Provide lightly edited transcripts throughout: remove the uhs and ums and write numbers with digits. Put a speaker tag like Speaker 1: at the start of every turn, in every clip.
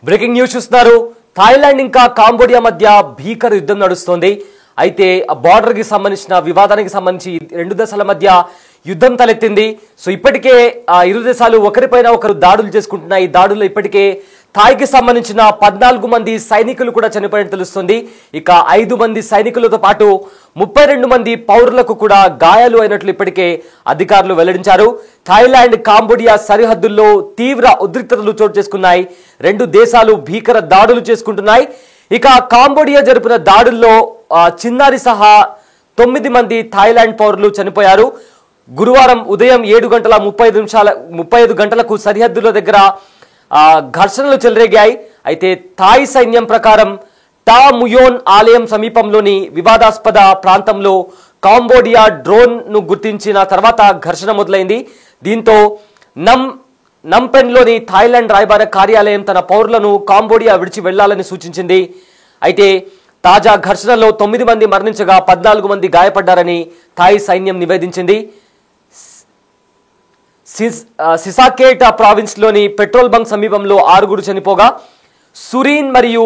Speaker 1: Breaking news చూస్తున్నారు. Thailand ఇంకా కాంబోడియా మధ్య భీకర యుద్ధం నడుస్తోంది. అయితే బార్డర్ కి సంబంధించిన వివాదానికి సంబంధించి రెండు దేశాల మధ్య యుద్ధం తలెత్తింది. సో ఇప్పటికే ఇరు దేశాలు ఒకరిపైన ఒకరు దాడులు చేసుకుంటున్నాయి. ఈ దాడుల్లో ఇప్పటికే థాయ్కి సంబంధించిన 14 మంది సైనికులు కూడా చనిపోయినట్టు తెలుస్తుంది. ఇక 5 మంది సైనికులతో పాటు 32 మంది పౌరులకు కూడా గాయాలు అయినట్లు ఇప్పటికే అధికారులు వెల్లడించారు. థాయిలాండ్ కాంబోడియా సరిహద్దుల్లో తీవ్ర ఉద్రిక్తతలు చోటు చేసుకున్నాయి. రెండు దేశాలు భీకర దాడులు చేసుకుంటున్నాయి. ఇక కాంబోడియా జరిపిన దాడుల్లో చిన్నారి సహా 9 మంది థాయిలాండ్ పౌరులు చనిపోయారు. గురువారం ఉదయం 7:35 గంటలకు సరిహద్దుల దగ్గర ఘర్షణలు చెలరేగాయి. అయితే థాయ్ సైన్యం ప్రకారం టా ముయోన్ ఆలయం సమీపంలోని వివాదాస్పద ప్రాంతంలో కాంబోడియా డ్రోన్ ను గుర్తించిన తర్వాత ఘర్షణ మొదలైంది. దీంతో నంపెన్లోని థాయిలాండ్ రాయబార కార్యాలయం తన పౌరులను కాంబోడియా విడిచి వెళ్లాలని సూచించింది. అయితే తాజా ఘర్షణలో 9 మంది మరణించగా 14 మంది గాయపడ్డారని థాయ్ సైన్యం నివేదించింది. సిసాకేట్ ప్రావిన్స్ లోని పెట్రోల్ బంక్ సమీపంలో 6 చనిపోగా సురీన్ మరియు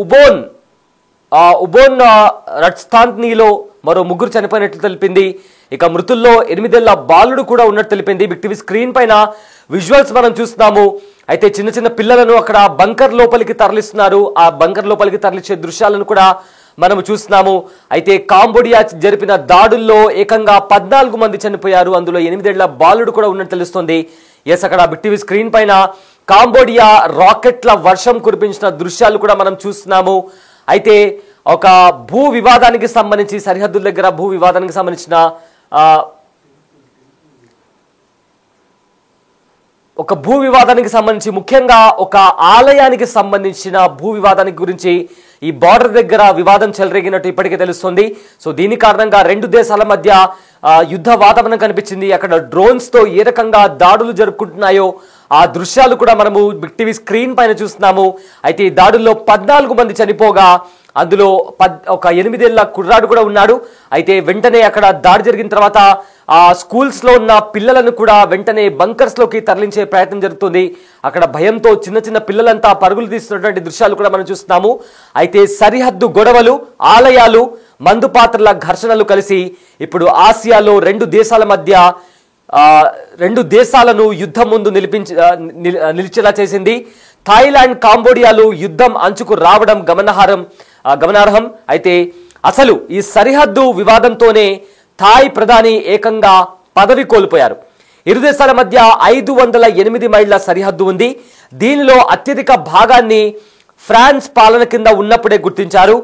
Speaker 1: ఉబోన్ రట్స్థాన్లో మరో 3 చనిపోయినట్లు తెలిపింది. ఇక మృతుల్లో 8 ఏళ్ల బాలుడు కూడా ఉన్నట్టు తెలిపింది. బిగ్ టీవీ స్క్రీన్ పైన విజువల్స్ మనం చూస్తున్నాము. అయితే చిన్న చిన్న పిల్లలను అక్కడ బంకర్ లోపలికి తరలిస్తున్నారు. ఆ బంకర్ లోపలికి తరలించే దృశ్యాలను కూడా మనము చూస్తున్నాము. అయితే కాంబోడియా జరిపిన దాడుల్లో ఏకంగా 14 మంది చనిపోయారు. అందులో 8 ఏళ్ల బాలుడు కూడా ఉన్నట్టు తెలుస్తోంది. ఎస్, అక్కడ బిగ్ టీవీ స్క్రీన్ పైన కాంబోడియా రాకెట్ల వర్షం కురిపించిన దృశ్యాలు కూడా మనం చూస్తున్నాము. అయితే ఒక భూ వివాదానికి సంబంధించి సరిహద్దుల దగ్గర భూ వివాదానికి సంబంధించిన ముఖ్యంగా ఒక ఆలయానికి సంబంధించిన భూ వివాదానికి గురించి ఈ బార్డర్ దగ్గర వివాదం చెలరేగినట్టు ఇప్పటికే తెలుస్తుంది. సో దీని కారణంగా రెండు దేశాల మధ్య యుద్ధ వాతావరణం కనిపించింది. అక్కడ డ్రోన్స్ తో ఏ రకంగా దాడులు జరుపుకుంటున్నాయో ఆ దృశ్యాలు కూడా మనము బిగ్ టీవీ స్క్రీన్ పైన చూస్తున్నాము. అయితే ఈ దాడుల్లో 14 మంది చనిపోగా అందులో ఒక 8 ఏళ్ల కుర్రాడు కూడా ఉన్నాడు. అయితే వెంటనే అక్కడ దాడి జరిగిన తర్వాత ఆ స్కూల్స్ లో ఉన్న పిల్లలను కూడా వెంటనే బంకర్స్ లోకి తరలించే ప్రయత్నం జరుగుతుంది. అక్కడ భయంతో చిన్న చిన్న పిల్లలంతా పరుగులు తీస్తున్నటువంటి దృశ్యాలు కూడా మనం చూస్తున్నాము. అయితే సరిహద్దు గొడవలు, ఆలయాలు, మందుపాత్రల ఘర్షణలు కలిసి ఇప్పుడు ఆసియాలో రెండు దేశాలను యుద్ధం ముందు నిలిచేలా చేసింది. థాయిలాండ్ కాంబోడియాలు యుద్ధం అంచుకు రావడం గమనార్హం. అయితే అసలు ఈ సరిహద్దు వివాదంతోనే థాయ్ ప్రధాని ఏకంగా పదవి కోల్పోయారు. ఇరు దేశాల మధ్య 508 మైళ్ల సరిహద్దు ఉంది. దీనిలో అత్యధిక భాగాన్ని ఫ్రాన్స్ పాలన కింద ఉన్నప్పుడే గుర్తించారు.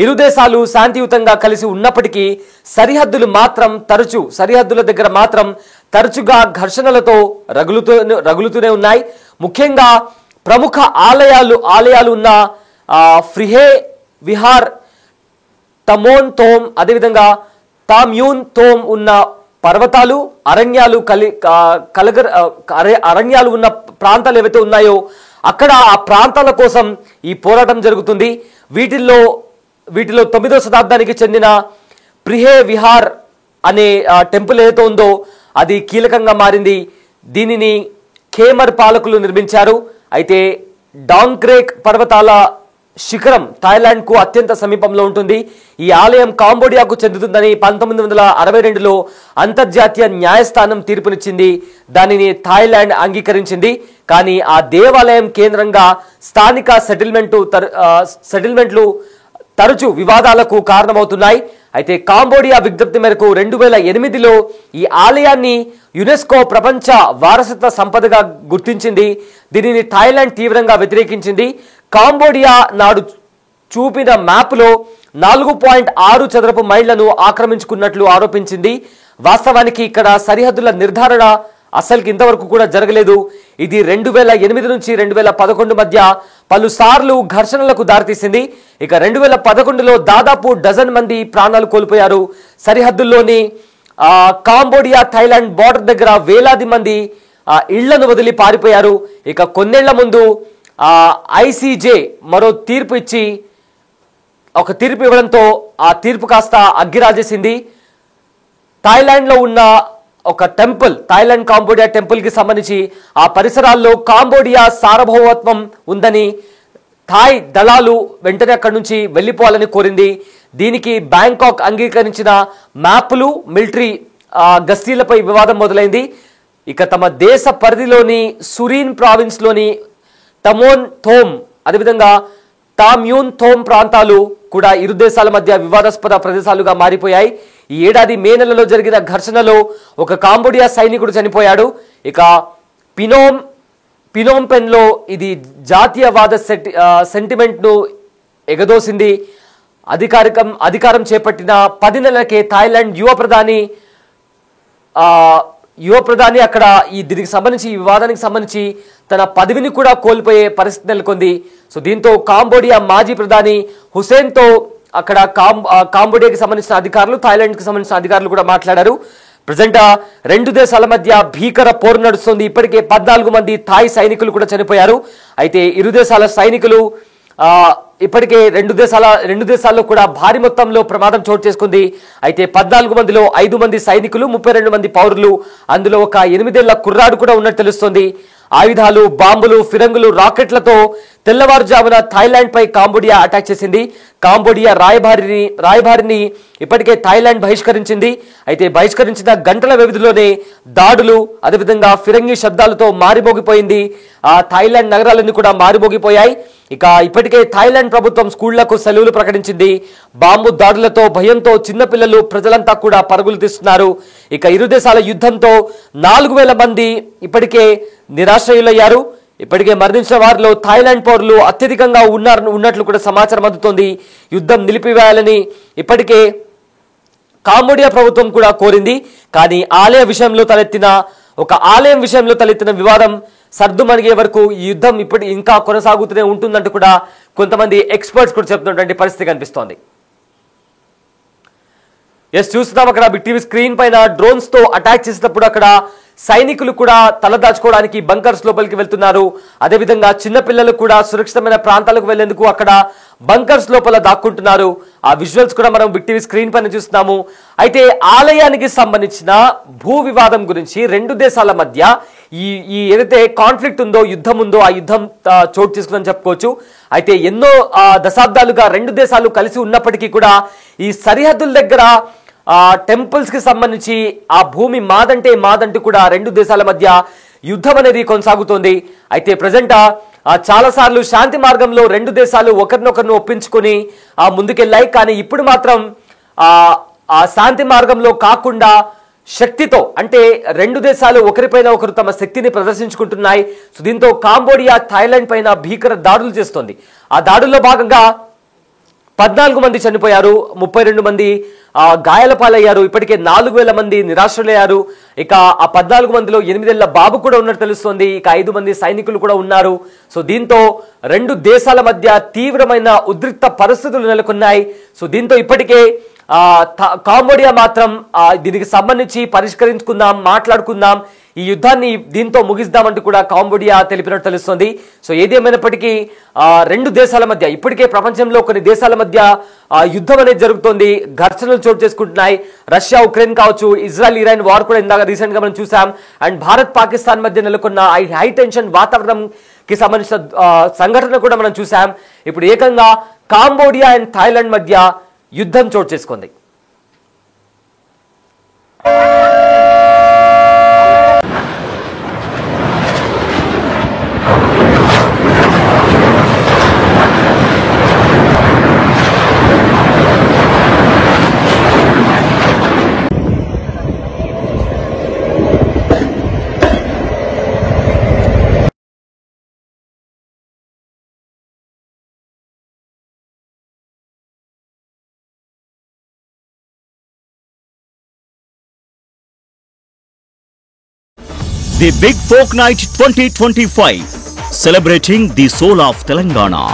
Speaker 1: ఇరు దేశాలు శాంతియుతంగా కలిసి ఉన్నప్పటికీ సరిహద్దుల దగ్గర మాత్రం తరచుగా ఘర్షణలతో రగులుతూనే ఉన్నాయి. ముఖ్యంగా ప్రముఖ ఆలయాలు ఉన్న ఫ్రిహే విహార్, తమోన్ తోమ్, అదేవిధంగా తామ్యూన్ తోమ్ ఉన్న పర్వతాలు, అరణ్యాలు ఉన్న ప్రాంతాలు ఏవైతే ఉన్నాయో అక్కడ ఆ ప్రాంతాల కోసం ఈ పోరాటం జరుగుతుంది. వీటిలో 9వ శతాబ్దానికి చెందిన ప్రిహే విహార్ అనే టెంపుల్ ఏదైతే ఉందో అది కీలకంగా మారింది. దీనిని ఖేమర్ పాలకులు నిర్మించారు. అయితే డాంగ్క్రేక్ పర్వతాల శిఖరం థాయిలాండ్ కు అత్యంత సమీపంలో ఉంటుంది. ఈ ఆలయం కాంబోడియాకు చెందుతుందని 1962లో అంతర్జాతీయ న్యాయస్థానం తీర్పునిచ్చింది. దానిని థాయిలాండ్ అంగీకరించింది. కానీ ఆ దేవాలయం కేంద్రంగా స్థానిక సెటిల్మెంట్లు తరచూ వివాదాలకు కారణమవుతున్నాయి. అయితే కాంబోడియా విజ్ఞప్తి మేరకు 2008లో ఈ ఆలయాన్ని యునెస్కో ప్రపంచ వారసత్వ సంపదగా గుర్తించింది. దీనిని థాయిలాండ్ తీవ్రంగా వ్యతిరేకించింది. కాంబోడియా నాడు చూపిన మ్యాప్లో 4.6 చదరపు మైళ్లను ఆక్రమించుకున్నట్లు ఆరోపించింది. వాస్తవానికి ఇక్కడ సరిహద్దుల నిర్ధారణ అసలుకి ఇంతవరకు కూడా జరగలేదు. ఇది 2008 నుంచి 2011 మధ్య పలుసార్లు ఘర్షణలకు దారితీసింది. ఇక 2011లో దాదాపు డజన్ మంది ప్రాణాలు కోల్పోయారు. సరిహద్దుల్లోని కాంబోడియా థాయిలాండ్ బార్డర్ దగ్గర వేలాది మంది ఇళ్లను వదిలి పారిపోయారు. ఇక కొన్నేళ్ల ముందు ఐసీజే మరో తీర్పు ఇవ్వడంతో ఆ తీర్పు కాస్త అగ్గిరాజేసింది. థాయిలాండ్ లో ఉన్న ఒక టెంపుల్, థాయిలాండ్ కాంబోడియా టెంపుల్ కి సంబంధించి ఆ పరిసరాల్లో కాంబోడియా సార్వభౌమత్వం ఉందని థాయ్ దళాలు వెంటనే అక్కడి నుంచి వెళ్లిపోవాలని కోరింది. దీనికి బ్యాంకాక్ అంగీకరించిన మ్యాప్లు మిలిటరీ గస్తీలపై వివాదం మొదలైంది. ఇక తమ దేశ పరిధిలోని సురీన్ ప్రావిన్స్ లోని తమోన్ థోమ్ అదేవిధంగా తామ్యూన్ థోమ్ ప్రాంతాలు కూడా ఇరు దేశాల మధ్య వివాదాస్పద ప్రదేశాలుగా మారిపోయాయి. ఈ ఏడాది మే నెలలో జరిగిన ఘర్షణలో ఒక కాంబోడియా సైనికుడు చనిపోయాడు. ఇక పినోమ్ పెన్ లో ఇది జాతీయవాద సెంటిమెంట్ ను ఎగదోసింది. అధికారం చేపట్టిన 10 నెలలకే థాయిలాండ్ యువ ప్రధాని అక్కడ దీనికి సంబంధించి ఈ వివాదానికి సంబంధించి తన పదవిని కూడా కోల్పోయే పరిస్థితి నెలకొంది. సో దీంతో కాంబోడియా మాజీ ప్రధాని హుసేన్ తో అక్కడ కాంబోడియాకి సంబంధించిన అధికారులు థాయిలాండ్ కి సంబంధించిన అధికారులు కూడా మాట్లాడారు. ప్రజెంట్ రెండు దేశాల మధ్య భీకర పోరు నడుస్తుంది. ఇప్పటికే 14 మంది థాయ్ సైనికులు కూడా చనిపోయారు. అయితే ఇరు దేశాల సైనికులు ఇప్పటికే రెండు దేశాల్లో కూడా భారీ మొత్తంలో ప్రమాదం చోటు చేసుకుంది. అయితే 14 మందిలో 5 మంది సైనికులు 32 మంది పౌరులు, అందులో ఒక 8 ఏళ్ల కుర్రాడు కూడా ఉన్నట్టు తెలుస్తోంది. ఆయుధాలు, బాంబులు, ఫిరంగులు, రాకెట్లతో తెల్లవారుజామున థాయిలాండ్ పై కాంబోడియా అటాక్ చేసింది. కాంబోడియా రాయబారిని ఇప్పటికే థాయిలాండ్ బహిష్కరించింది. అయితే బహిష్కరించిన గంటల వ్యవధిలోనే దాడులు అదేవిధంగా ఫిరంగి శబ్దాలతో మారిమోగిపోయింది. థాయిలాండ్ నగరాలన్నీ కూడా మారిమోగిపోయాయి. ఇక ఇప్పటికే థాయిలాండ్ ప్రభుత్వం స్కూళ్లకు సెలవులు ప్రకటించింది. బాంబు దాడులతో భయంతో చిన్నపిల్లలు ప్రజలంతా కూడా పరుగులు తీస్తున్నారు. ఇక ఇరు దేశాల యుద్ధంతో 4000 మంది ఇప్పటికే నిరాశ్రయులయ్యారు. ఇప్పటికే మరణించిన వారిలో థాయిలాండ్ పౌరులు అత్యధికంగా ఉన్నట్లు కూడా సమాచారం అందుతోంది. యుద్ధం నిలిపివేయాలని ఇప్పటికే కాంబోడియా ప్రభుత్వం కూడా కోరింది. కానీ ఆలయం విషయంలో తలెత్తిన వివాదం సర్దుమణిగే వరకు ఈ యుద్ధం ఇంకా కొనసాగుతూనే ఉంటుందంటూ కూడా కొంతమంది ఎక్స్పర్ట్స్ కూడా చెప్తున్నటువంటి పరిస్థితి కనిపిస్తోంది. చూస్తున్నాం అక్కడ బిగ్ టీవీ స్క్రీన్ పైన డ్రోన్స్ తో అటాక్ చేసినప్పుడు అక్కడ సైనికులు కూడా తలదాచుకోవడానికి బంకర్స్ లోపలికి వెళ్తున్నారు. అదేవిధంగా చిన్నపిల్లలు కూడా సురక్షితమైన ప్రాంతాలకు వెళ్లేందుకు అక్కడ బంకర్స్ లోపల దాక్కుంటున్నారు. ఆ విజువల్స్ కూడా మనం బిగ్ టీవీ స్క్రీన్ పైన చూస్తున్నాము. అయితే ఆలయానికి సంబంధించిన భూ వివాదం గురించి రెండు దేశాల మధ్య ఈ ఏదైతే కాన్ఫ్లిక్ట్ ఉందో, యుద్ధం ఉందో, ఆ యుద్ధం చోటు చేసుకుందని చెప్పుకోవచ్చు. అయితే ఎన్నో దశాబ్దాలుగా రెండు దేశాలు కలిసి ఉన్నప్పటికీ కూడా ఈ సరిహద్దుల దగ్గర టెంపుల్స్ కి సంబంధించి ఆ భూమి మాదంటూ కూడా రెండు దేశాల మధ్య యుద్ధం అనేది కొనసాగుతోంది. అయితే ప్రజెంట్ చాలా సార్లు శాంతి మార్గంలో రెండు దేశాలు ఒకరినొకరిని ఒప్పించుకొని ముందుకెళ్ళాయి. కానీ ఇప్పుడు మాత్రం ఆ శాంతి మార్గంలో కాకుండా శక్తితో, అంటే రెండు దేశాలు ఒకరిపైన ఒకరు తమ శక్తిని ప్రదర్శించుకుంటున్నాయి. సో దీంతో కాంబోడియా థాయిలాండ్ పైన భీకర దాడులు చేస్తోంది. ఆ దాడుల్లో భాగంగా 14 మంది చనిపోయారు, 32 మంది గాయాల పాలయ్యారు. ఇప్పటికే 4000 మంది నిరాశ్రులయ్యారు. ఇక ఆ 14 మందిలో 8 ఏళ్ల బాబు కూడా ఉన్నట్టు తెలుస్తోంది. ఇక 5 మంది సైనికులు కూడా ఉన్నారు. సో దీంతో రెండు దేశాల మధ్య తీవ్రమైన ఉద్రిక్త పరిస్థితులు నెలకొన్నాయి. సో దీంతో ఇప్పటికే కాంబోడియా మాత్రం దీనికి సంబంధించి పరిష్కరించుకుందాం, మాట్లాడుకుందాం, ఈ యుద్ధాన్ని దీంతో ముగిద్దామంటూ కూడా కాంబోడియా తెలిపినట్టు తెలుస్తోంది. సో ఏదేమైనప్పటికీ రెండు దేశాల మధ్య ఇప్పటికే ప్రపంచంలో కొన్ని దేశాల మధ్య యుద్ధం అనేది జరుగుతోంది, ఘర్షణలు చోటు చేసుకుంటున్నాయి. రష్యా ఉక్రెయిన్ కావచ్చు, ఇజ్రాయెల్ ఇరాన్ వార్ కూడా ఇందాక రీసెంట్ గా మనం చూసాం. అండ్ భారత్ పాకిస్తాన్ మధ్య నెలకొన్న హై టెన్షన్ వాతావరణం కి సంబంధించిన సంఘటన కూడా మనం చూసాం. ఇప్పుడు ఏకంగా కాంబోడియా అండ్ థాయిలాండ్ మధ్య యుద్ధం చోటు చేసుకుంది.
Speaker 2: The Big Folk Night 2025 celebrating the soul of Telangana.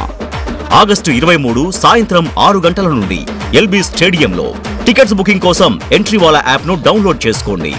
Speaker 2: August 23 సాయంత్రం 6 గంటల నుండి ఎల్బీ స్టేడియంలో. టికెట్స్ బుకింగ్ కోసం ఎంట్రీ వాలా యాప్ ను డౌన్లోడ్ చేసుకోండి.